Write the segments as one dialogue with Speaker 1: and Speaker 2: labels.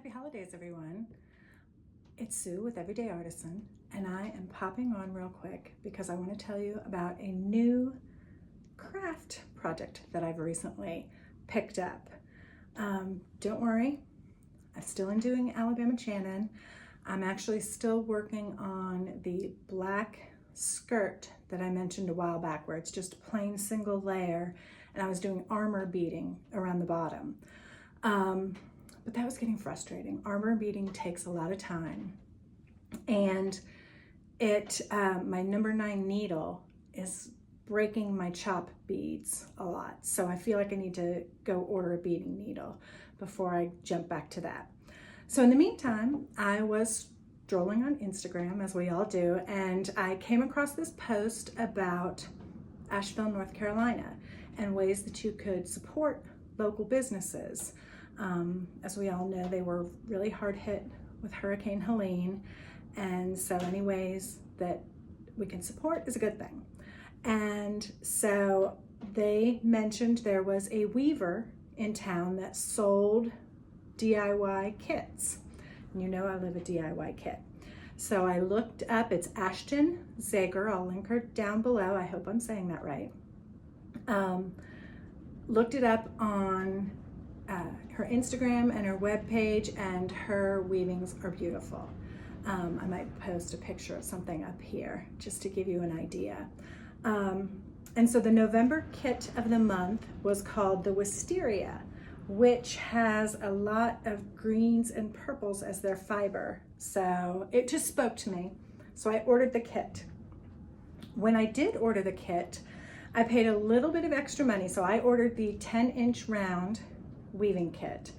Speaker 1: Happy holidays, everyone. It's Sue with Everyday Artisan, and I am popping on real quick because I want to tell you about a new craft project that I've recently picked up. Don't worry, I'm still doing Alabama Chanin. I'm actually still working on the black skirt that I mentioned a while back, where it's just a plain single layer, and I was doing armor beading around the bottom. But that was getting frustrating. Armor beading takes a lot of time, and my number 9 needle is breaking my chop beads a lot. So I feel like I need to go order a beading needle before I jump back to that. So in the meantime, I was strolling on Instagram, as we all do, and I came across this post about Asheville, North Carolina, and ways that you could support local businesses. As we all know, they were really hard hit with Hurricane Helene, and so any ways that we can support is a good thing. And so they mentioned there was a weaver in town that sold DIY kits. And you know I love a DIY kit. So I looked up, it's Ashton Zager, I'll link her down below, I hope I'm saying that right. Looked it up on her Instagram and her webpage, and her weavings are beautiful. I might post a picture of something up here just to give you an idea. And so the November kit of the month was called the Wisteria, which has a lot of greens and purples as their fiber. So it just spoke to me. So I ordered the kit. When I did order the kit, I paid a little bit of extra money. So I ordered the 10-inch round weaving kit.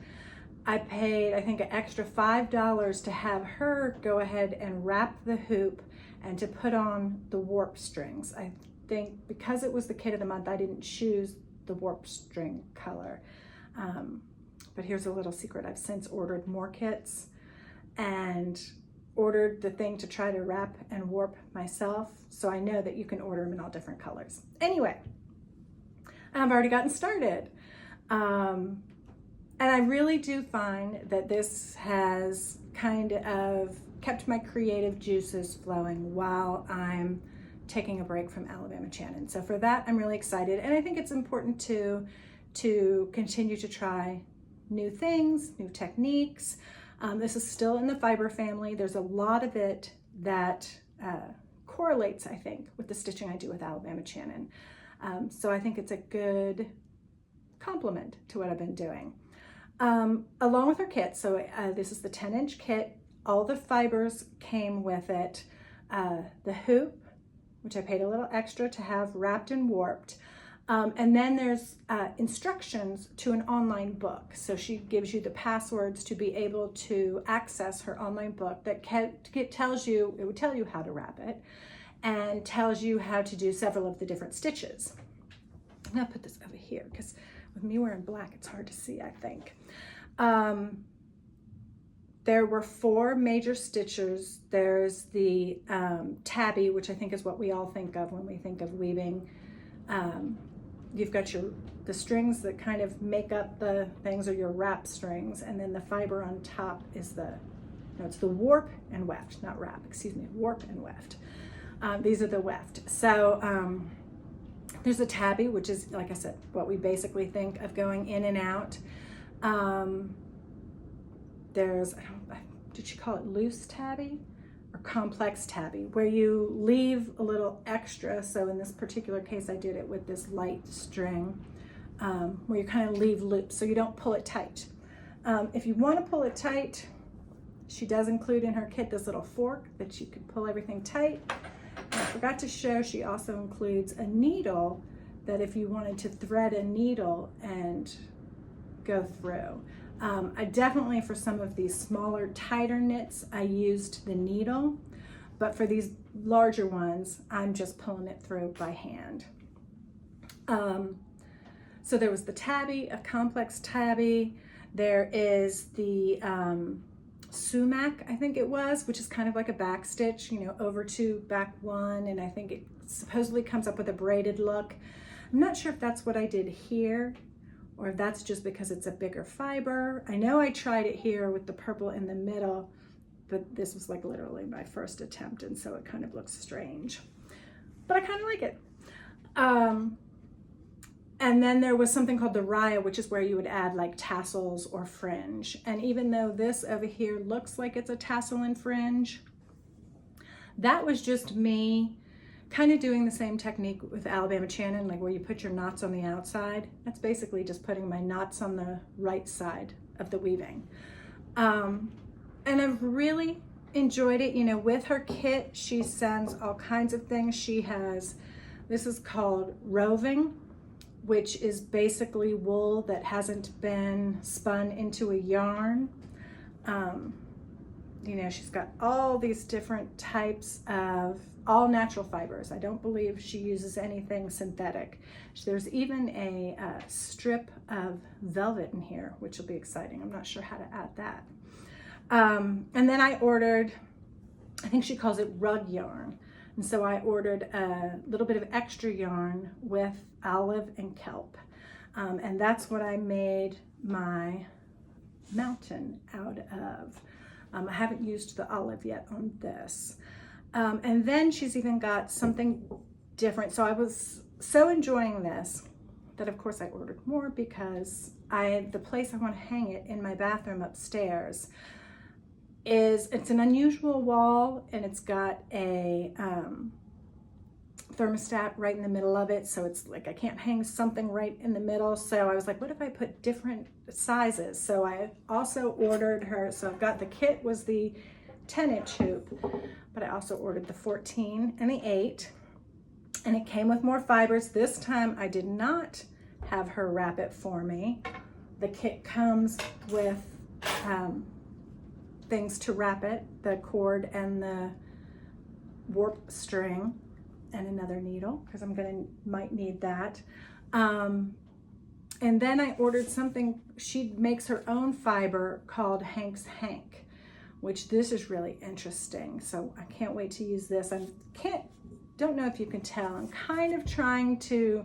Speaker 1: I paid, I think, an extra $5 to have her go ahead and wrap the hoop and to put on the warp strings. I think because it was the kit of the month, I didn't choose the warp string color. But here's a little secret. I've since ordered more kits and ordered the thing to try to wrap and warp myself. So I know that you can order them in all different colors. Anyway, I've already gotten started. And I really do find that this has kind of kept my creative juices flowing while I'm taking a break from Alabama Chanin. So for that, I'm really excited. And I think it's important to continue to try new things, new techniques. This is still in the fiber family. There's a lot of it that correlates, I think, with the stitching I do with Alabama Chanin. So I think it's a good complement to what I've been doing. Along with our kit, so this is the 10-inch kit. All the fibers came with it. The hoop, which I paid a little extra to have wrapped and warped. And then there's instructions to an online book. So she gives you the passwords to be able to access her online book that tells you, it would tell you how to wrap it and tells you how to do several of the different stitches. I'm gonna put this over here because with me wearing black, it's hard to see, I think. There were 4 major stitches. There's the tabby, which I think is what we all think of when we think of weaving. You've got the strings that kind of make up the things, or your wrap strings, and then the fiber on top is it's the warp and weft, not wrap, excuse me, warp and weft. These are the weft. So there's a tabby, which is, like I said, what we basically think of going in and out. There's, did she call it loose tabby or complex tabby, where you leave a little extra. So in this particular case, I did it with this light string, where you kind of leave loops so you don't pull it tight. If you want to pull it tight, she does include in her kit this little fork that you can pull everything tight. And I forgot to show, she also includes a needle that if you wanted to thread a needle and go through. I definitely, for some of these smaller, tighter knits, I used the needle, but for these larger ones, I'm just pulling it through by hand. So there was the tabby, a complex tabby. There is the sumac, I think it was, which is kind of like a back stitch, over 2, back 1, and I think it supposedly comes up with a braided look. I'm not sure if that's what I did here or if that's just because it's a bigger fiber. I know I tried it here with the purple in the middle, but this was like literally my first attempt, and so it kind of looks strange, but I kind of like it. And then there was something called the raya, which is where you would add like tassels or fringe. And even though this over here looks like it's a tassel and fringe, that was just me kind of doing the same technique with Alabama Chanin, like where you put your knots on the outside. That's basically just putting my knots on the right side of the weaving. And I've really enjoyed it. You know, with her kit, she sends all kinds of things. She has, this is called roving, which is basically wool that hasn't been spun into a yarn. You know, she's got all these different types of all natural fibers. I don't believe she uses anything synthetic. There's even a strip of velvet in here, which will be exciting. I'm not sure how to add that. And then I ordered, I think she calls it rug yarn. And so I ordered a little bit of extra yarn with olive and kelp. And that's what I made my mountain out of. I haven't used the olive yet on this. And then she's even got something different. So I was so enjoying this that of course I ordered more, because the place I want to hang it in my bathroom upstairs it's an unusual wall, and it's got a thermostat right in the middle of it. So it's like I can't hang something right in the middle. So I was like, what if I put different sizes? So I also ordered her, so I've got the kit was the 10-inch hoop, but I also ordered the 14 and the 8, and it came with more fibers. This time I did not have her wrap it for me. The kit comes with things to wrap it, the cord and the warp string and another needle, because might need that. And then I ordered something, she makes her own fiber called Hank's Hank, which this is really interesting. So I can't wait to use this. Don't know if you can tell, I'm kind of trying to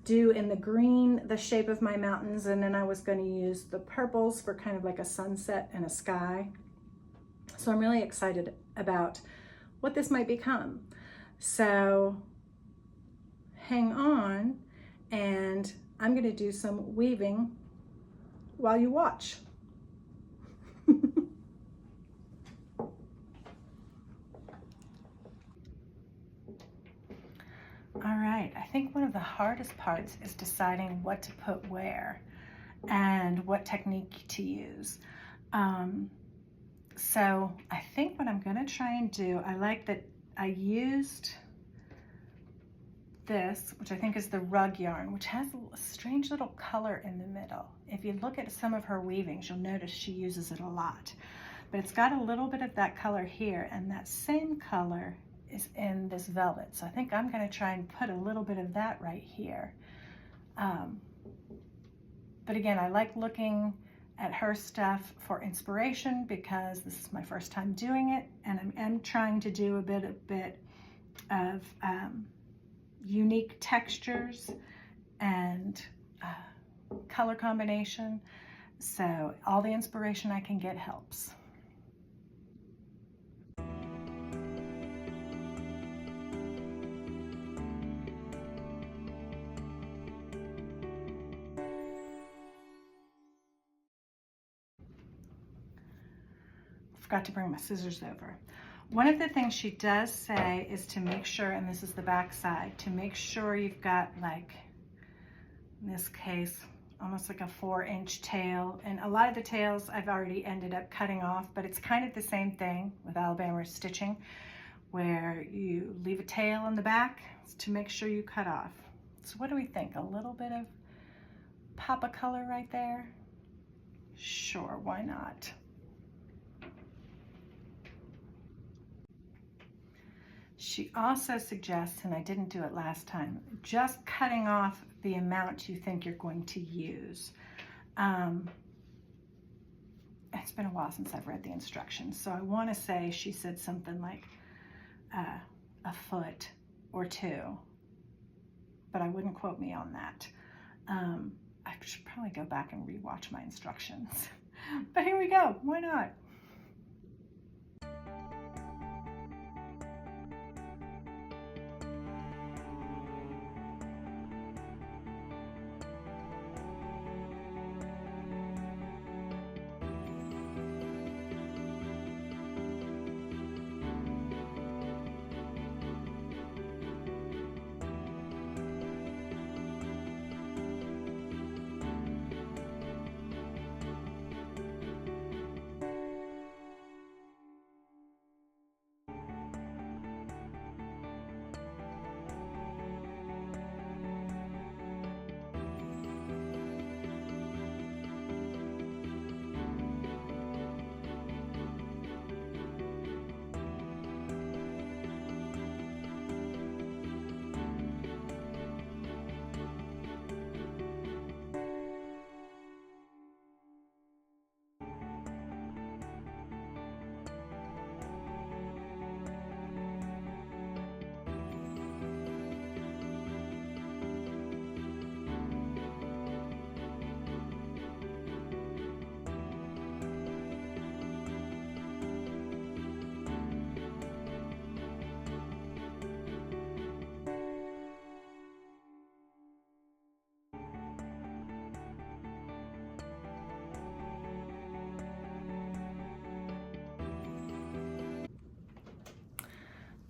Speaker 1: do in the green the shape of my mountains, and then I was going to use the purples for kind of like a sunset and a sky. So I'm really excited about what this might become. So hang on, and I'm going to do some weaving while you watch. All right, I think one of the hardest parts is deciding what to put where and what technique to use. So I think what I'm gonna try and do, I like that I used this, which I think is the rug yarn, which has a strange little color in the middle. If you look at some of her weavings, you'll notice she uses it a lot. But it's got a little bit of that color here, and that same color is in this velvet. So I think I'm gonna try and put a little bit of that right here. But again, I like looking at her stuff for inspiration, because this is my first time doing it, and I'm trying to do a bit of unique textures and color combination. So all the inspiration I can get helps. Forgot to bring my scissors over. One of the things she does say is to make sure, and this is the back side, to make sure you've got, like, in this case, almost like a 4-inch tail. And a lot of the tails I've already ended up cutting off, but it's kind of the same thing with Alabama stitching, where you leave a tail in the back to make sure you cut off. So what do we think? A little bit of pop of color right there? Sure, why not? She also suggests, and I didn't do it last time, just cutting off the amount you think you're going to use. It's been a while since I've read the instructions, so I want to say she said something like a foot or 2, but I wouldn't quote me on that. I should probably go back and rewatch my instructions. But here we go, why not?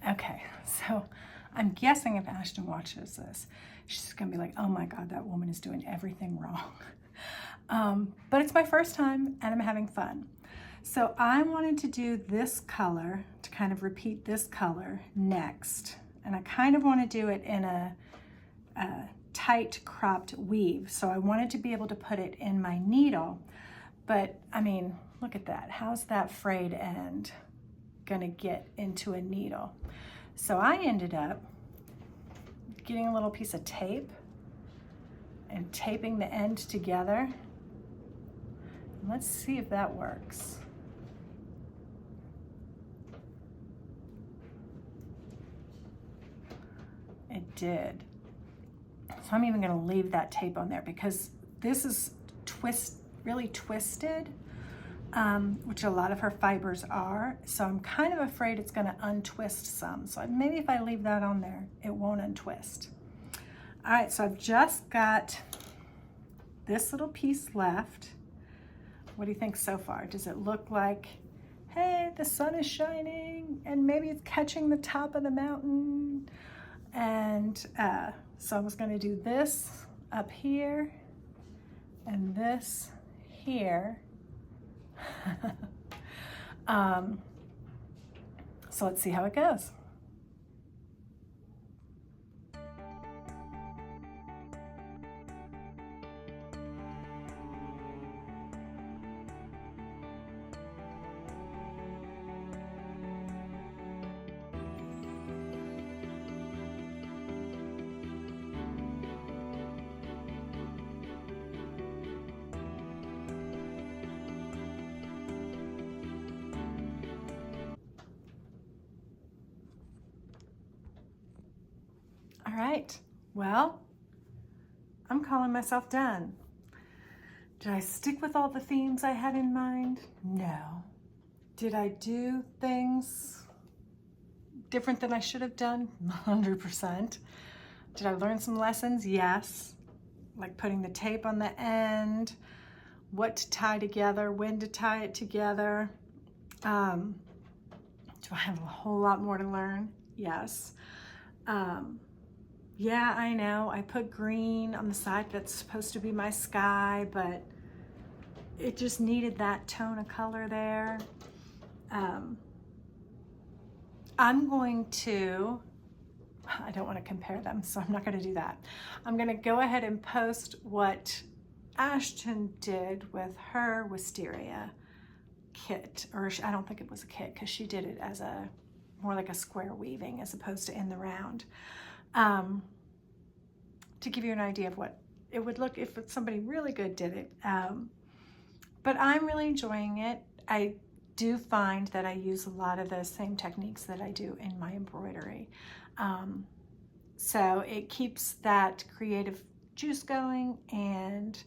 Speaker 1: Okay, so I'm guessing if Ashton watches this, she's gonna be like, oh my God, that woman is doing everything wrong. But it's my first time and I'm having fun. So I wanted to do this color, to kind of repeat this color next. And I kind of want to do it in a tight cropped weave. So I wanted to be able to put it in my needle. But I mean, look at that. How's that frayed end gonna get into a needle? So I ended up getting a little piece of tape and taping the end together. Let's see if that works. It did. So I'm even going to leave that tape on there because this is really twisted, which a lot of her fibers are. So I'm kind of afraid it's going to untwist some. So maybe if I leave that on there, it won't untwist. All right, so I've just got this little piece left. What do you think so far? Does it look like, hey, the sun is shining and maybe it's catching the top of the mountain? And so I was going to do this up here and this here. So let's see how it goes. All right, well, I'm calling myself done. Did I stick with all the themes I had in mind? No. Did I do things different than I should have done? 100%. Did I learn some lessons? Yes. Like putting the tape on the end, what to tie together, when to tie it together. Do I have a whole lot more to learn? Yes. Yeah, I know, I put green on the side that's supposed to be my sky, but it just needed that tone of color there. I'm going to, I don't want to compare them, so I'm not going to do that. I'm going to go ahead and post what Ashton did with her wisteria kit, or I don't think it was a kit because she did it as a more like a square weaving as opposed to in the round. To give you an idea of what it would look if somebody really good did it. But I'm really enjoying it. I do find that I use a lot of the same techniques that I do in my embroidery. So it keeps that creative juice going and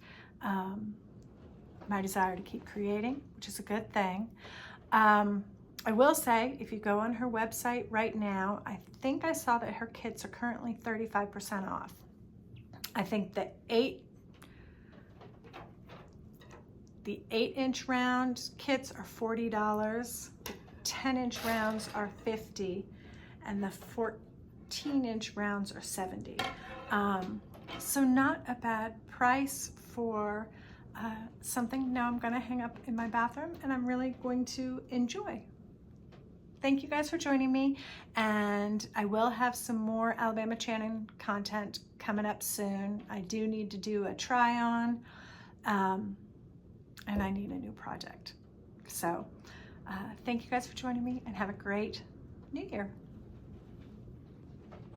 Speaker 1: my desire to keep creating, which is a good thing. I will say, if you go on her website right now, I think I saw that her kits are currently 35% off. I think the 8-inch round kits are $40, the 10-inch rounds are $50, and the 14-inch rounds are $70. So not a bad price for something now I'm gonna hang up in my bathroom and I'm really going to enjoy. Thank you guys for joining me, and I will have some more Alabama Chanin content coming up soon. I do need to do a try on, and I need a new project. So thank you guys for joining me, and have a great New Year.